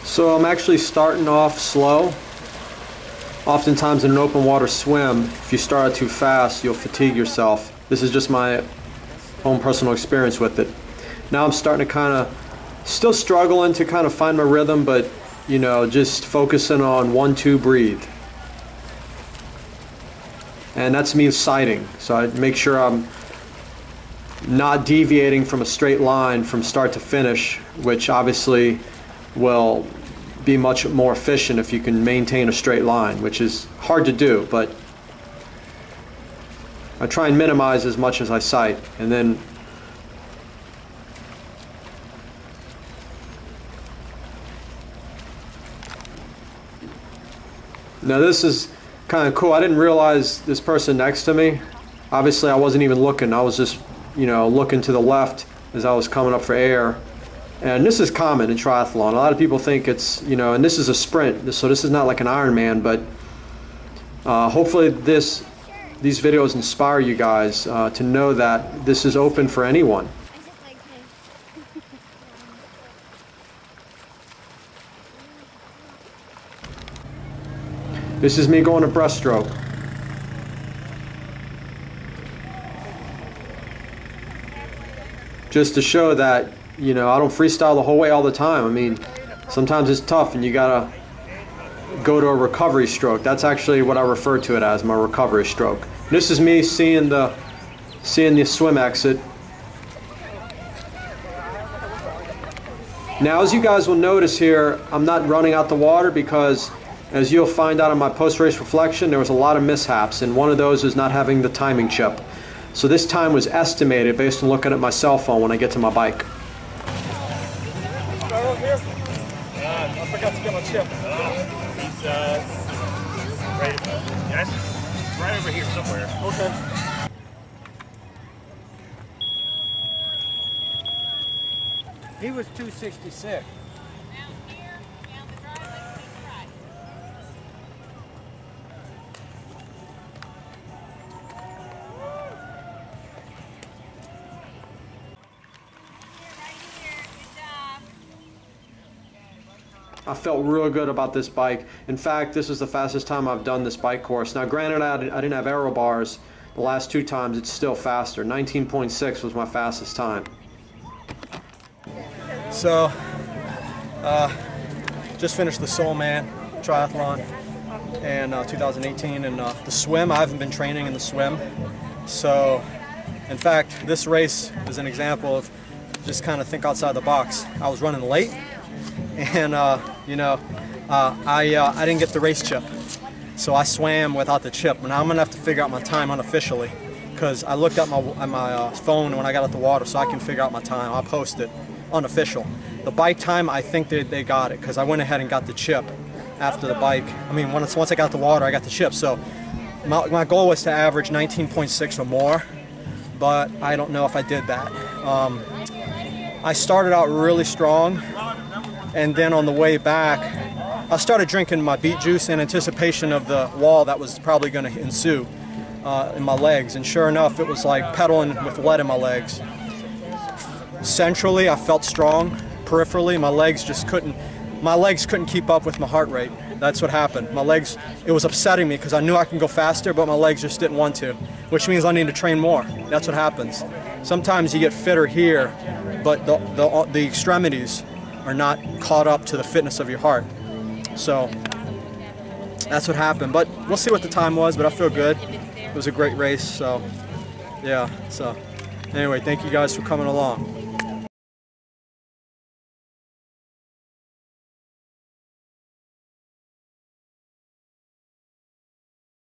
So I'm actually starting off slow. Oftentimes in an open water swim, if you start out too fast, you'll fatigue yourself. This is just my own personal experience with it. Now I'm starting to kind of, still struggling to kind of find my rhythm, but you know, just focusing on 1, 2, breathe. And that's me sighting. So I make sure I'm not deviating from a straight line from start to finish, which obviously will be much more efficient if you can maintain a straight line, which is hard to do, but I try and minimize as much as I sight. And then now this is kind of cool. I didn't realize this person next to me, obviously I wasn't even looking, I was just, you know, looking to the left as I was coming up for air. And this is common in triathlon. A lot of people think it's, you know, and this is a sprint, so this is not like an Ironman, but hopefully these videos inspire you guys to know that this is open for anyone. This is me going to breaststroke. Just to show that, you know, I don't freestyle the whole way all the time. I mean, sometimes it's tough and you gotta go to a recovery stroke. That's actually what I refer to it as, my recovery stroke. This is me seeing the swim exit. Now, as you guys will notice here, I'm not running out the water because, as you'll find out in my post-race reflection, there was a lot of mishaps, and one of those is not having the timing chip. So this time was estimated based on looking at my cell phone when I get to my bike. I forgot to get my chip. He's right over here somewhere. Okay. He was 266. I felt real good about this bike. In fact, this is the fastest time I've done this bike course. Now granted, I didn't have aero bars the last 2 times. It's still faster. 19.6 was my fastest time. So, just finished the Soleman Triathlon in 2018, and the swim, I haven't been training in the swim. So, in fact, this race is an example of just kind of think outside the box. I was running late, and you know, I didn't get the race chip, so I swam without the chip. Now I'm gonna have to figure out my time unofficially, because I looked at my phone when I got out the water, so I can figure out my time. I'll post it unofficial. The bike time, I think they got it, because I went ahead and got the chip after the bike. I mean, once I got the water, I got the chip. So my goal was to average 19.6 or more, but I don't know if I did that. I started out really strong, and then on the way back, I started drinking my beet juice in anticipation of the wall that was probably going to ensue in my legs. And sure enough, it was like pedaling with lead in my legs. Centrally, I felt strong. Peripherally, my legs couldn't keep up with my heart rate. That's what happened. My legs, it was upsetting me because I knew I can go faster, but my legs just didn't want to, which means I need to train more. That's what happens. Sometimes you get fitter here, but the extremities are not caught up to the fitness of your heart. So that's what happened. But we'll see what the time was, but I feel good. It was a great race, so yeah. So anyway, thank you guys for coming along.